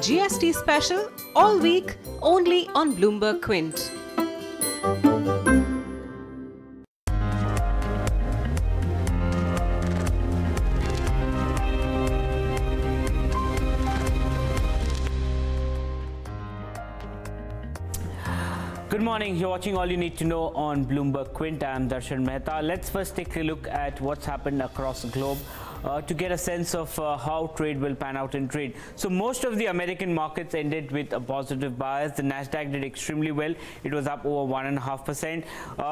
GST special all week only on Bloomberg Quint. Good morning, you're watching All You Need to Know on Bloomberg Quint. I'm Darshan Mehta. Let's first take a look at what's happened across the globe to get a sense of how trade will pan out in trade. So most of the American markets ended with a positive bias. The Nasdaq did extremely well. It was up over 1.5%.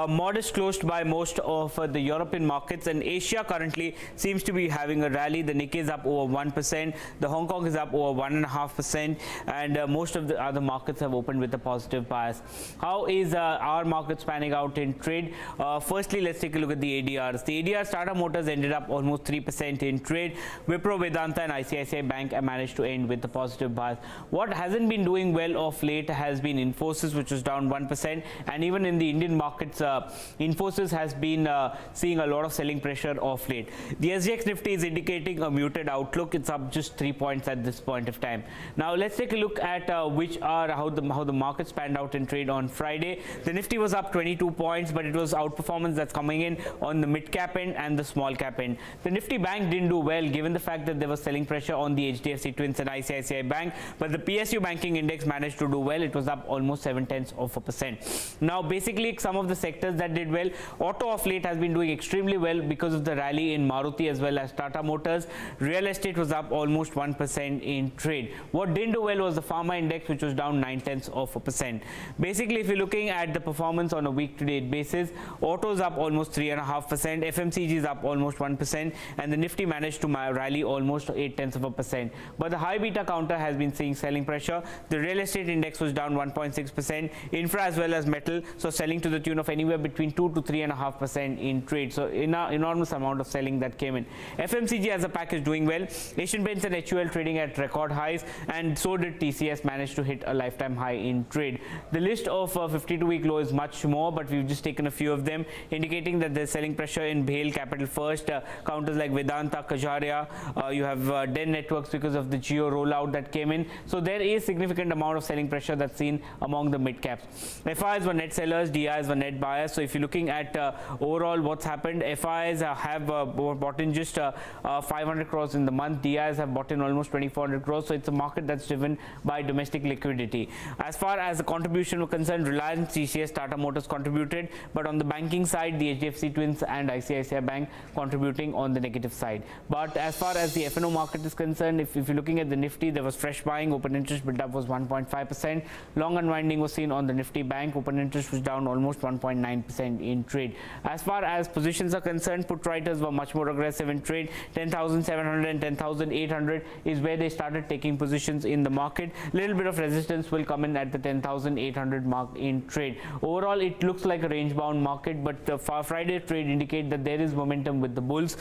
Modest closed by most of the European markets, and Asia currently seems to be having a rally. The Nikkei is up over 1%. The Hong Kong is up over 1.5%, and most of the other markets have opened with a positive bias. How is our markets panning out in trade? Firstly, let's take a look at the ADRs. The ADR Tata Motors ended up almost 3% in trade. Wipro, Vedanta and ICICI Bank managed to end with the positive bias. What hasn't been doing well of late has been Infosys, which was down 1%, and even in the Indian markets, Infosys has been seeing a lot of selling pressure of late. The SGX Nifty is indicating a muted outlook. It's up just 3 points at this point of time. Now let's take a look at how the markets panned out in trade on Friday. The Nifty was up 22 points, but it was outperformance that's coming in on the mid cap end and the small cap end. The Nifty Bank didn't do well given the fact that there was selling pressure on the HDFC Twins and ICICI Bank, but the PSU banking index managed to do well. It was up almost 0.7%. Now basically some of the sectors that did well, auto of late has been doing extremely well because of the rally in Maruti as well as Tata Motors. Real estate was up almost 1% in trade. What didn't do well was the pharma index, which was down 0.9%. Basically, if you're looking at the performance on a week-to-date basis, autos up almost 3.5%, FMCG is up almost 1%, and the Nifty managed to rally almost 0.8%. But the high beta counter has been seeing selling pressure. The real estate index was down 1.6%, infra as well as metal, so selling to the tune of anywhere between 2 to 3.5% in trade. So enormous amount of selling that came in. FMCG as a pack is doing well. Asian Paints and HUL trading at record highs, and so did TCS manage to hit a lifetime high in trade. The list of 52-week low is much more, but we've just taken a few of them, indicating that there's selling pressure in BHAL, Capital First, counters like Vedanta, Kajaria. You have Den Networks because of the Jio rollout that came in. So there is significant amount of selling pressure that's seen among the mid caps. FIs were net sellers, DIs were net buyers. So if you're looking at overall what's happened, FIs have bought in just 500 crores in the month. DIs have bought in almost 2,400 crores. So it's a market that's driven by domestic liquidity. As far as the contribution were concerned, Reliance, TCS, Tata Motors contributed, but on the banking side, the HDFC Twins and ICICI Bank contributing on the negative side. But as far as the F&O market is concerned, if you're looking at the Nifty, there was fresh buying. Open interest build up was 1.5%. Long unwinding was seen on the Nifty Bank. Open interest was down almost 1.9% in trade. As far as positions are concerned, put writers were much more aggressive in trade. 10,700 and 10,800 is where they started taking positions in the market. Little bit of resistance will come in at the 10,800 mark in trade. Overall, it looks like a range-bound market, but the Friday trade indicate that there is momentum with the bulls.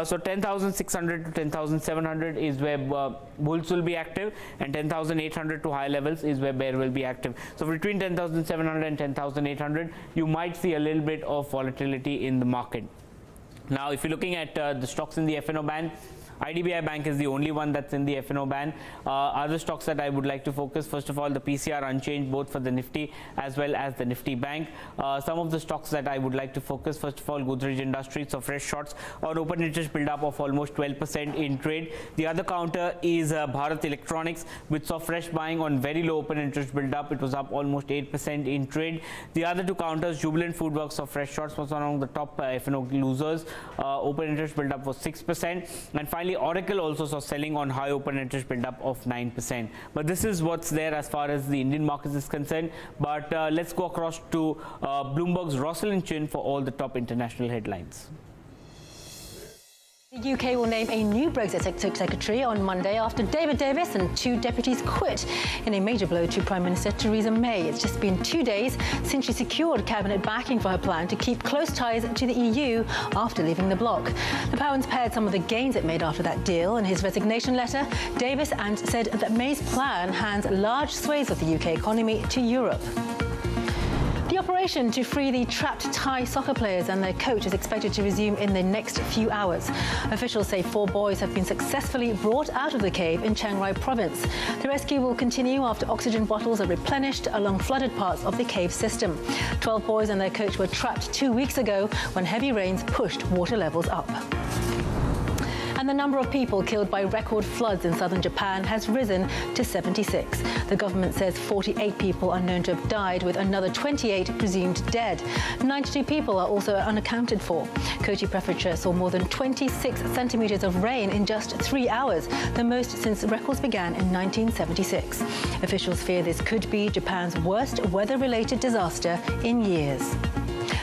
So 10,600 to 10,700 is where bulls will be active, and 10,800 to high levels is where bear will be active. So between 10,700 and 10,800, you might see a little bit of volatility in the market. Now, if you're looking at the stocks in the F&O band, IDBI Bank is the only one that's in the F&O ban. Other stocks that I would like to focus, first of all, the PCR unchanged both for the Nifty as well as the Nifty Bank. Some of the stocks that I would like to focus, first of all, Godrej Industries, so fresh shorts or open interest build up of almost 12% in trade. The other counter is Bharat Electronics, which saw fresh buying on very low open interest build up. It was up almost 8% in trade. The other two counters, Jubilant FoodWorks of fresh shorts, was one of the top F&O losers. Open interest build up was 6%, and finally Oracle also saw selling on high open interest build up of 9%. But this is what's there as far as the Indian markets is concerned. But let's go across to Bloomberg's Rosalind Chin for all the top international headlines. The UK will name a new Brexit secretary on Monday after David Davis and two deputies quit in a major blow to Prime Minister Theresa May. It's just been 2 days since she secured cabinet backing for her plan to keep close ties to the EU after leaving the bloc. The Pound paired some of the gains it made after that deal. In his resignation letter, Davis said that May's plan hands large swathes of the UK economy to Europe. The operation to free the trapped Thai soccer players and their coach is expected to resume in the next few hours. Officials say 4 boys have been successfully brought out of the cave in Chiang Rai province. The rescue will continue after oxygen bottles are replenished along flooded parts of the cave system. 12 boys and their coach were trapped 2 weeks ago when heavy rains pushed water levels up. And the number of people killed by record floods in southern Japan has risen to 76. The government says 48 people are known to have died, with another 28 presumed dead. 92 people are also unaccounted for. Kochi Prefecture saw more than 26 centimetres of rain in just 3 hours, the most since records began in 1976. Officials fear this could be Japan's worst weather-related disaster in years.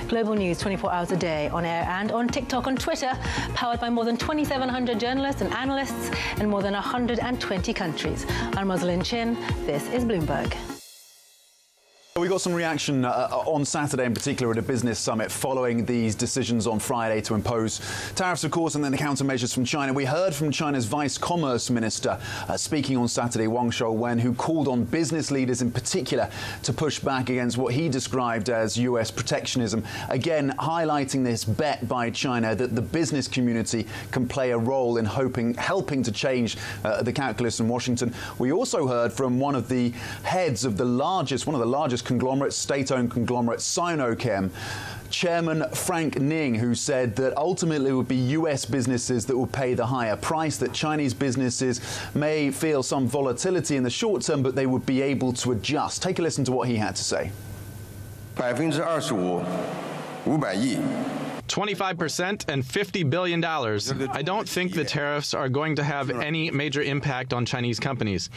Global news 24 hours a day, on air and on TikTok and Twitter, powered by more than 2,700 journalists and analysts in more than 120 countries. I'm Rosalind Chin. This is Bloomberg. We got some reaction on Saturday in particular at a business summit following these decisions on Friday to impose tariffs, of course, and then the countermeasures from China. We heard from China's Vice Commerce Minister speaking on Saturday, Wang Shouwen, who called on business leaders in particular to push back against what he described as U.S. protectionism, again highlighting this bet by China that the business community can play a role in helping to change the calculus in Washington. We also heard from one of the heads of one of the largest conglomerates, state-owned conglomerate Sinochem, Chairman Frank Ning, who said that ultimately it would be U.S. businesses that will pay the higher price, that Chinese businesses may feel some volatility in the short term, but they would be able to adjust. Take a listen to what he had to say. 25%, 500亿 25% and $50 billion. I don't think the tariffs are going to have any major impact on Chinese companies.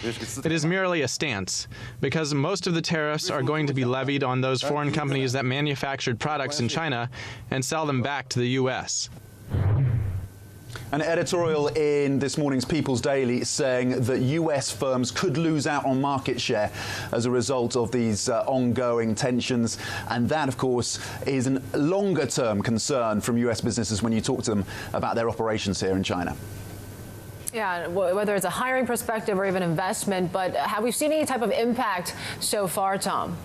It is merely a stance, because most of the tariffs are going to be levied on those foreign companies that manufactured products in China and sell them back to the U.S. An editorial in this morning's People's Daily saying that U.S. firms could lose out on market share as a result of these ongoing tensions. And that, of course, is a longer-term concern from U.S. businesses when you talk to them about their operations here in China. Yeah, whether it's a hiring perspective or even investment, but have we seen any type of impact so far, Tom?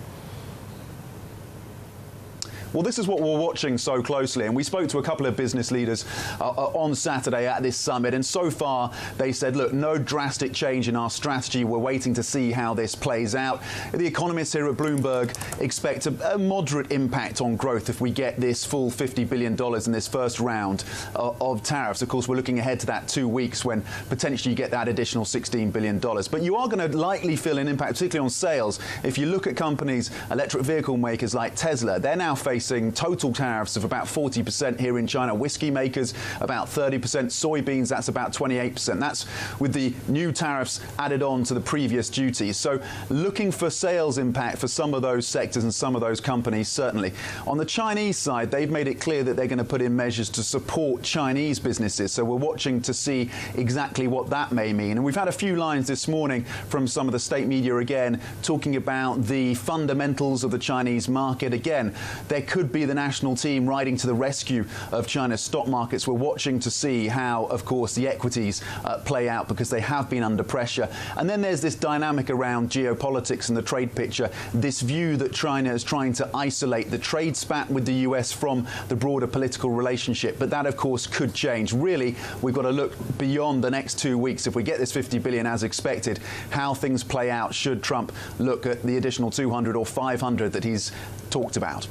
Well, this is what we're watching so closely, and we spoke to a couple of business leaders on Saturday at this summit, and so far they said, look, no drastic change in our strategy. We're waiting to see how this plays out. The economists here at Bloomberg expect a moderate impact on growth if we get this full $50 billion in this first round of tariffs. Of course, we're looking ahead to that 2 weeks when potentially you get that additional $16 billion. But you are going to likely feel an impact, particularly on sales. If you look at companies, electric vehicle makers like Tesla, they're now facing total tariffs of about 40% here in China. Whiskey makers about 30%. Soybeans, that's about 28%. That's with the new tariffs added on to the previous duties. So looking for sales impact for some of those sectors and some of those companies, certainly. On the Chinese side, they've made it clear that they're going to put in measures to support Chinese businesses. So we're watching to see exactly what that may mean. And we've had a few lines this morning from some of the state media again talking about the fundamentals of the Chinese market. Again, there could be the national team riding to the rescue of China's stock markets. We're watching to see how, of course, the equities play out because they have been under pressure. And then there's this dynamic around geopolitics and the trade picture, this view that China is trying to isolate the trade spat with the US from the broader political relationship. But that, of course, could change. Really, we've got to look beyond the next 2 weeks. If we get this $50 billion as expected, how things play out should Trump look at the additional 200 or 500 that he's talked about.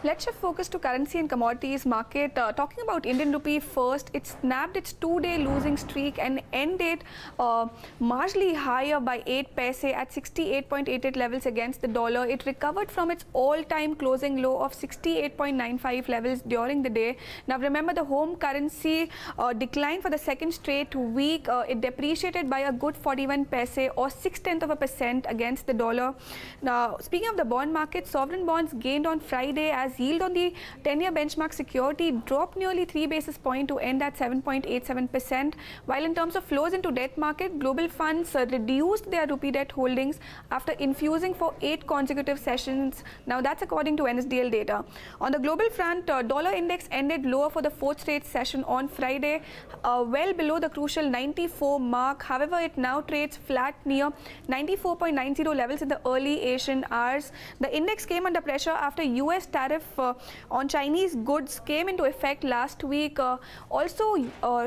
Let's shift focus to currency and commodities market. Talking about Indian rupee first, it snapped its 2-day losing streak and ended marginally higher by 8 paise at 68.88 levels against the dollar. It recovered from its all-time closing low of 68.95 levels during the day. Now remember, the home currency declined for the second straight week. It depreciated by a good 41 paise or 0.6% against the dollar. Now, speaking of the bond market, sovereign bonds gained on Friday as as yield on the 10-year benchmark security dropped nearly 3 basis points to end at 7.87%. While in terms of flows into debt market, global funds reduced their rupee debt holdings after infusing for 8 consecutive sessions. Now that's according to NSDL data. On the global front, dollar index ended lower for the 4th straight session on Friday, well below the crucial 94 mark. However, it now trades flat near 94.90 levels in the early Asian hours. The index came under pressure after U.S. tariff on Chinese goods came into effect last week. Also,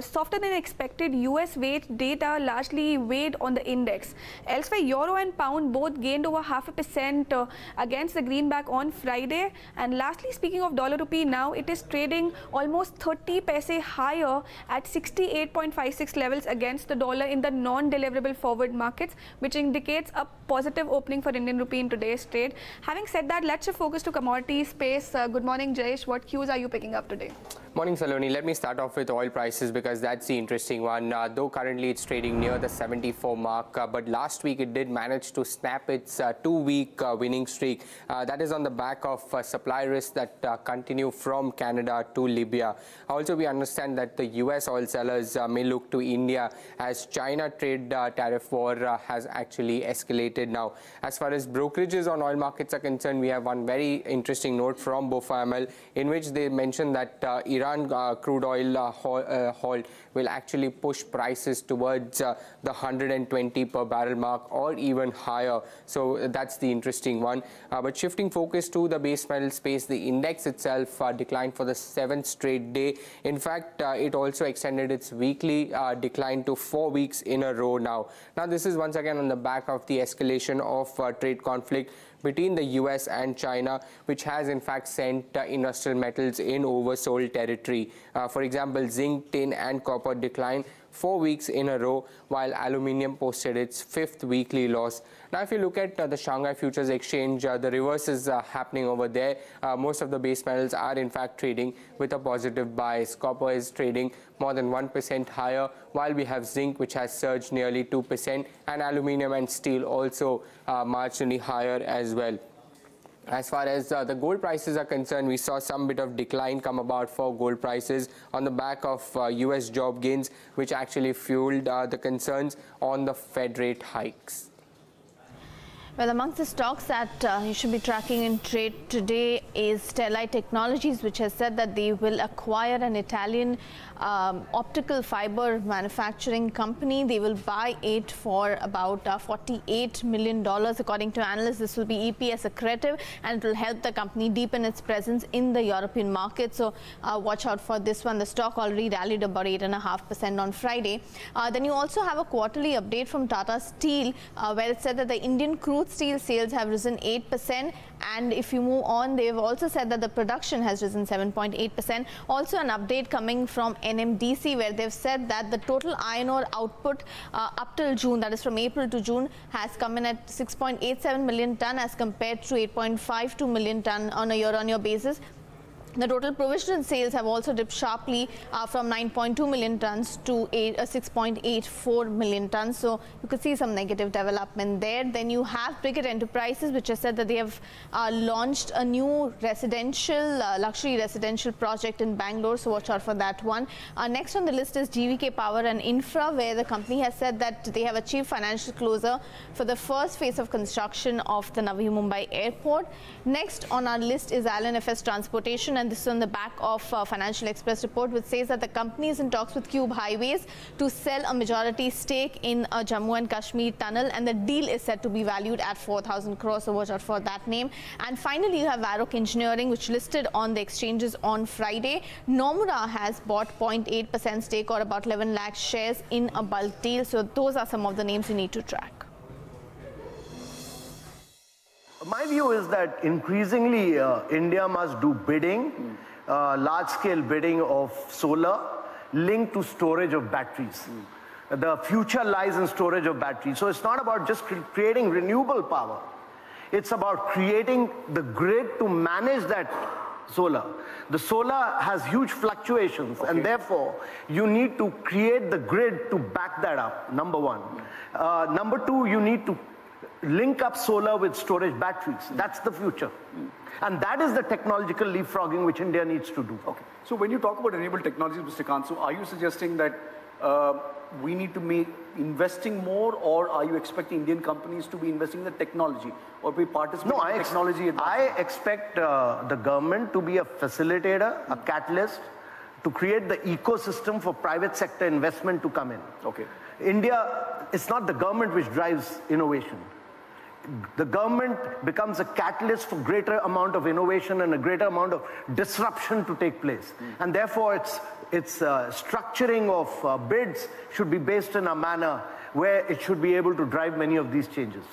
softer than expected U.S. wage data largely weighed on the index. Elsewhere, euro and pound both gained over 0.5% against the greenback on Friday. And lastly, speaking of dollar rupee, now it is trading almost 30 paise higher at 68.56 levels against the dollar in the non-deliverable forward markets, which indicates a positive opening for Indian rupee in today's trade. Having said that, let's shift focus to commodity space. Good morning, Jayesh. What cues are you picking up today? Morning, Saloni. Let me start off with oil prices because that's the interesting one. Though currently it's trading near the 74 mark, but last week it did manage to snap its 2-week winning streak. That is on the back of supply risks that continue from Canada to Libya. Also, we understand that the U.S. oil sellers may look to India as China trade tariff war has actually escalated now. As far as brokerages on oil markets are concerned, we have one very interesting note from BofA in which they mentioned that Iran crude oil halt will actually push prices towards the 120 per barrel mark or even higher. So that's the interesting one. But shifting focus to the base metal space, the index itself declined for the 7th straight day. In fact, it also extended its weekly decline to 4 weeks in a row now. Now, this is once again on the back of the escalation of trade conflict between the US and China, which has in fact sent industrial metals in oversold territory. For example, zinc, tin and copper declined 4 weeks in a row, while aluminium posted its 5th weekly loss. Now, if you look at the Shanghai Futures Exchange, the reverse is happening over there. Most of the base metals are in fact trading with a positive bias. Copper is trading more than 1% higher, while we have zinc, which has surged nearly 2%, and aluminium and steel also marginally higher as well. As far as the gold prices are concerned, we saw some bit of decline come about for gold prices on the back of U.S. job gains, which actually fueled the concerns on the Fed rate hikes. Well, amongst the stocks that you should be tracking in trade today is Sterlite Technologies, which has said that they will acquire an Italian optical fiber manufacturing company. They will buy it for about $48 million. According to analysts, this will be EPS accretive and it will help the company deepen its presence in the European market. So watch out for this one. The stock already rallied about 8.5% on Friday. Then you also have a quarterly update from Tata Steel, where it said that the Indian crude steel sales have risen 8%, and if you move on, they've also said that the production has risen 7.8%. Also an update coming from NMDC, where they've said that the total iron ore output up till June, that is from April to June, has come in at 6.87 million ton as compared to 8.52 million ton on a year-on-year basis. The total provisional sales have also dipped sharply from 9.2 million tons to 6.84 million tons. So you could see some negative development there. Then you have Brigade Enterprises, which has said that they have launched a new residential, luxury residential project in Bangalore. So watch out for that one. Next on the list is GVK Power and Infra, where the company has said that they have achieved financial closure for the first phase of construction of the Navi Mumbai airport. Next on our list is LNFS Transportation, and this is on the back of Financial Express report, which says that the company is in talks with Cube Highways to sell a majority stake in a Jammu and Kashmir tunnel, and the deal is said to be valued at 4,000 crores. So watch out for that name. And finally, you have Varroc Engineering, which listed on the exchanges on Friday. Nomura has bought 0.8% stake, or about 11 lakh shares, in a bulk deal. So those are some of the names you need to track. My view is that increasingly India must do bidding, large-scale bidding of solar linked to storage of batteries. The future lies in storage of batteries. So it's not about just creating renewable power. It's about creating the grid to manage that solar. The solar has huge fluctuations, and therefore you need to create the grid to back that up, number one. Number two, you need to link up solar with storage batteries. That's the future. And that is the technological leapfrogging which India needs to do. Okay. So when you talk about renewable technologies, Mr. Kant, so are you suggesting that we need to be investing more, or are you expecting Indian companies to be investing in the technology or be participating in technology? I expect the government to be a facilitator, a catalyst, to create the ecosystem for private sector investment to come in. Okay. India, it's not the government which drives innovation. The government becomes a catalyst for greater amount of innovation and a greater amount of disruption to take place. And therefore, its structuring of bids should be based in a manner where it should be able to drive many of these changes.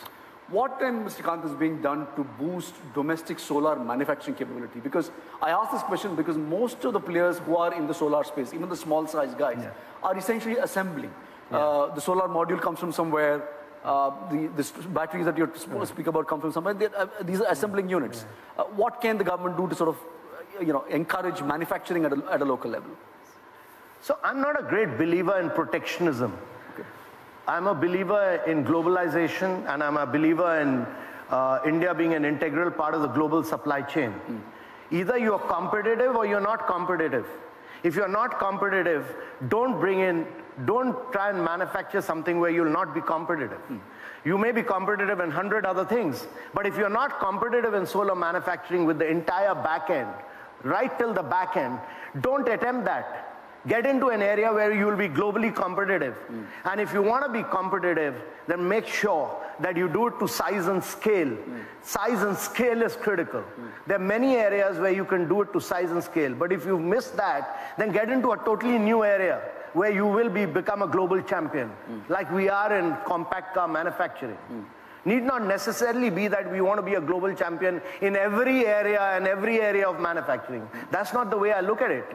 What then, Mr. Kant, is being done to boost domestic solar manufacturing capability? Because I ask this question because most of the players who are in the solar space, even the small size guys, are essentially assembling. The solar module comes from somewhere. The batteries that you're supposed to speak about come from somewhere. These are assembling units. What can the government do to sort of, encourage manufacturing at a local level? So I'm not a great believer in protectionism. Okay. I'm a believer in globalization, and I'm a believer in India being an integral part of the global supply chain. Either you're competitive or you're not competitive. If you're not competitive, don't try and manufacture something where you'll not be competitive. You may be competitive in 100 other things, but if you're not competitive in solar manufacturing with the entire back end, right till the back end, don't attempt that. Get into an area where you will be globally competitive. And if you want to be competitive, then make sure that you do it to size and scale. Size and scale is critical. There are many areas where you can do it to size and scale. But if you miss that, then get into a totally new area where you will become a global champion, like we are in compact car manufacturing. Need not necessarily be that we want to be a global champion in every area of manufacturing. That's not the way I look at it.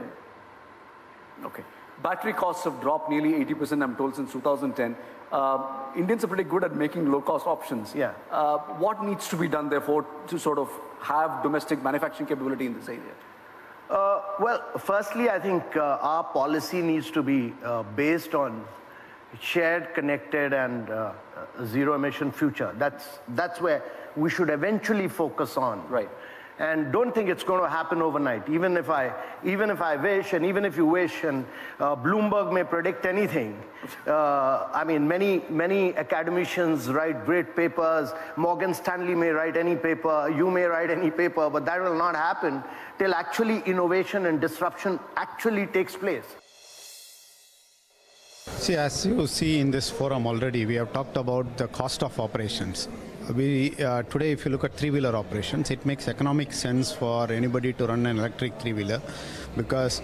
Okay. Battery costs have dropped nearly 80%, I'm told, since 2010. Indians are pretty good at making low-cost options. Yeah. What needs to be done, therefore, to sort of have domestic manufacturing capability in this area? Well, firstly, I think our policy needs to be based on shared, connected, and zero-emission future. That's where we should eventually focus on. Right. And don't think it's going to happen overnight. Even if I wish, and even if you wish, and Bloomberg may predict anything. I mean, many academicians write great papers. Morgan Stanley may write any paper. You may write any paper, but that will not happen till actually innovation and disruption actually takes place. See, as you see in this forum already, we have talked about the cost of operations. Today, if you look at three-wheeler operations, it makes economic sense for anybody to run an electric three-wheeler because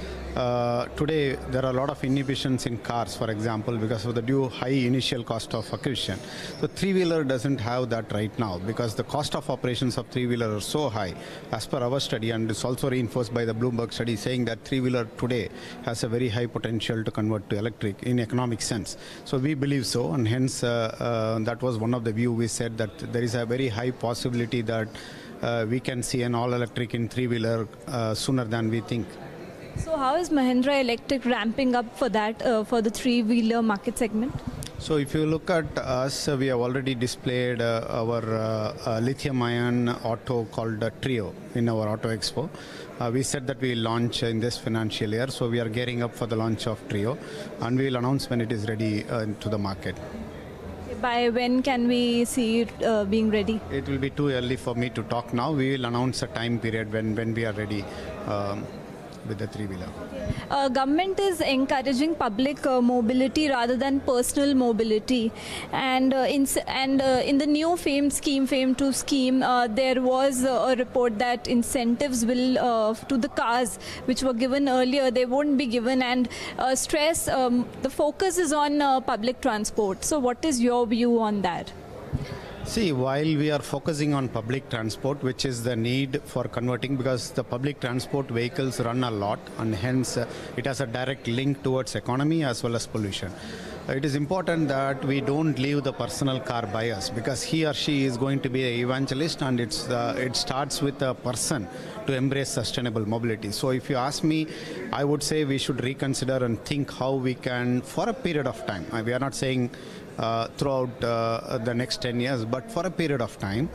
today there are a lot of inhibitions in cars, for example, because of the high initial cost of acquisition. So three-wheeler doesn't have that right now because the cost of operations of three-wheeler are so high as per our study, and it's also reinforced by the Bloomberg study saying that three-wheeler today has a very high potential to convert to electric in economic sense. So we believe so, and hence that was one of the view we said that there is a very high possibility that we can see an all-electric in three-wheeler sooner than we think. So how is Mahindra Electric ramping up for that, for the three-wheeler market segment? So if you look at us, we have already displayed our lithium-ion auto called Trio in our Auto Expo. We said that we will launch in this financial year, so we are gearing up for the launch of Trio, and we will announce when it is ready to the market. By when can we see it being ready? It will be too early for me to talk now. We will announce a time period when we are ready with the three-wheeler. Government is encouraging public mobility rather than personal mobility, and in the new FAME 2 scheme, there was a report that incentives will to the cars which were given earlier, they won't be given, and the focus is on public transport. So what is your view on that? See, while we are focusing on public transport, which is the need for converting, because the public transport vehicles run a lot, and hence it has a direct link towards economy as well as pollution. It is important that we don't leave the personal car bias, because he or she is going to be an evangelist, and it starts with a person to embrace sustainable mobility. So if you ask me, I would say we should reconsider and think how we can, for a period of time, we are not saying throughout the next 10 years, but for a period of time,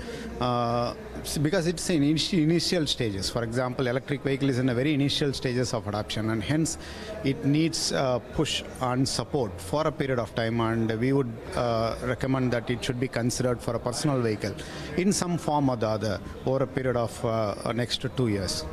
because it's in initial stages. For example, electric vehicle is in a very initial stages of adoption, and hence it needs push and support for a period of time, and we would recommend that it should be considered for a personal vehicle in some form or the other over a period of next 2 years.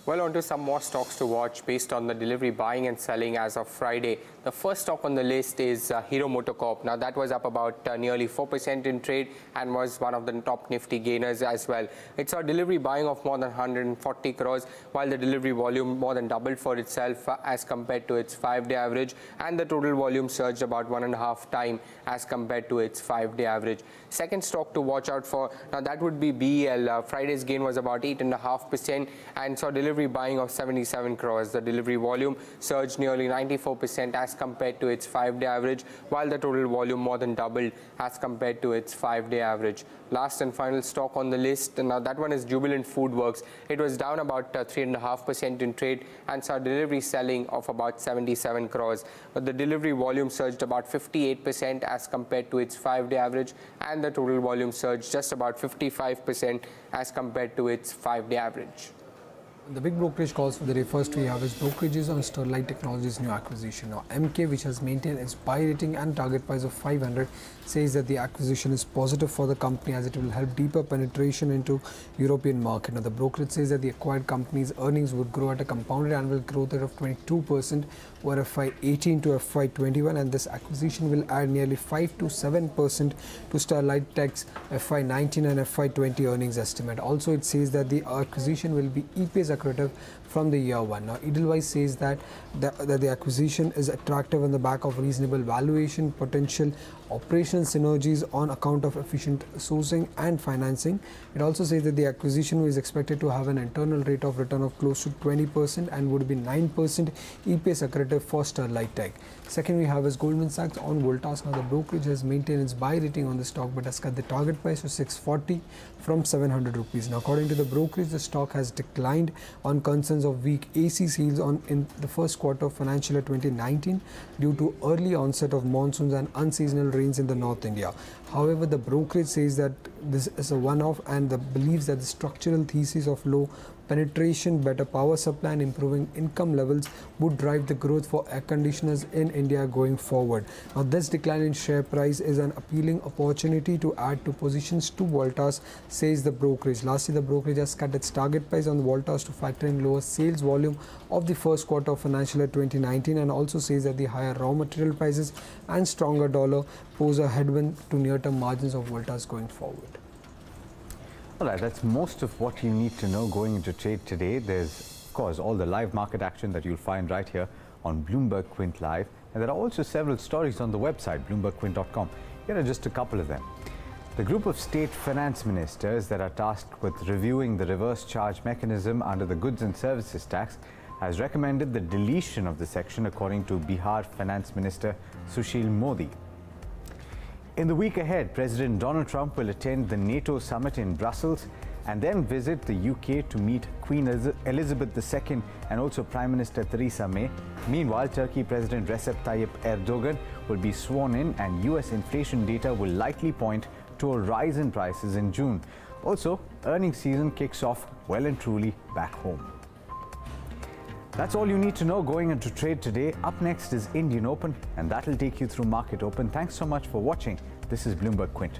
Well, on to some more stocks to watch based on the delivery buying and selling as of Friday. The first stock on the list is Hero MotoCorp. Now, that was up about nearly 4% in trade and was one of the top nifty gainers as well. It saw delivery buying of more than 140 crores, while the delivery volume more than doubled for itself as compared to its 5-day average, and the total volume surged about 1.5 times as compared to its 5-day average. Second stock to watch out for, now that would be BEL. Friday's gain was about 8.5% and saw delivery buying of 77 crores. The delivery volume surged nearly 94% as compared to its 5-day average, while the total volume more than doubled as compared to its 5-day average. Last and final stock on the list, now that one is Jubilant FoodWorks. It was down about 3.5% in trade and saw delivery selling of about 77 crores. But the delivery volume surged about 58% as compared to its 5-day average, and the total volume surged just about 55% as compared to its 5-day average. The big brokerage calls for the day. First we have is Brokerages on Sterlite Technologies' new acquisition. Now MK, which has maintained its buy rating and target price of 500, says that the acquisition is positive for the company as it will help deeper penetration into European market. Now the brokerage says that the acquired company's earnings would grow at a compounded annual growth rate of 22% over FY18 to FY21, and this acquisition will add nearly 5 to 7% to Sterlite Tech's FY19 and FY20 earnings estimate. Also, it says that the acquisition will be EPS accretive from the year one. Now, Edelweiss says that the acquisition is attractive on the back of reasonable valuation, potential operational synergies on account of efficient sourcing and financing. It also says that the acquisition is expected to have an internal rate of return of close to 20% and would be 9% EPS accretive for Sterlite Tech. Second we have is Goldman Sachs on Voltas. Now the brokerage has maintained its buy rating on the stock but has cut the target price to 640 from 700 rupees. Now according to the brokerage, the stock has declined on concerns of weak AC sales in the first quarter of financial year 2019 due to early onset of monsoons and unseasonal rains in the North India. However, the brokerage says that this is a one-off and believes that the structural thesis of low penetration, better power supply and improving income levels would drive the growth for air conditioners in India going forward. Now this decline in share price is an appealing opportunity to add to positions to Voltas, says the brokerage. Lastly, the brokerage has cut its target price on Voltas to factor in lower sales volume of the first quarter of financial year 2019, and also says that the higher raw material prices and stronger dollar pose a headwind to near-term margins of Voltas going forward. All right, that's most of what you need to know going into trade today. There's, of course, all the live market action that you'll find right here on Bloomberg Quint Live. And there are also several stories on the website, bloombergquint.com. Here are just a couple of them. The group of state finance ministers that are tasked with reviewing the reverse charge mechanism under the Goods and Services Tax has recommended the deletion of the section, according to Bihar Finance Minister Sushil Modi. In the week ahead, President Donald Trump will attend the NATO summit in Brussels and then visit the UK to meet Queen Elizabeth II and also Prime Minister Theresa May. Meanwhile, Turkey President Recep Tayyip Erdogan will be sworn in, and US inflation data will likely point to a rise in prices in June. Also, earnings season kicks off well and truly back home. That's all you need to know going into trade today. Up next is Indian Open, and that'll take you through Market Open. Thanks so much for watching. This is Bloomberg Quint.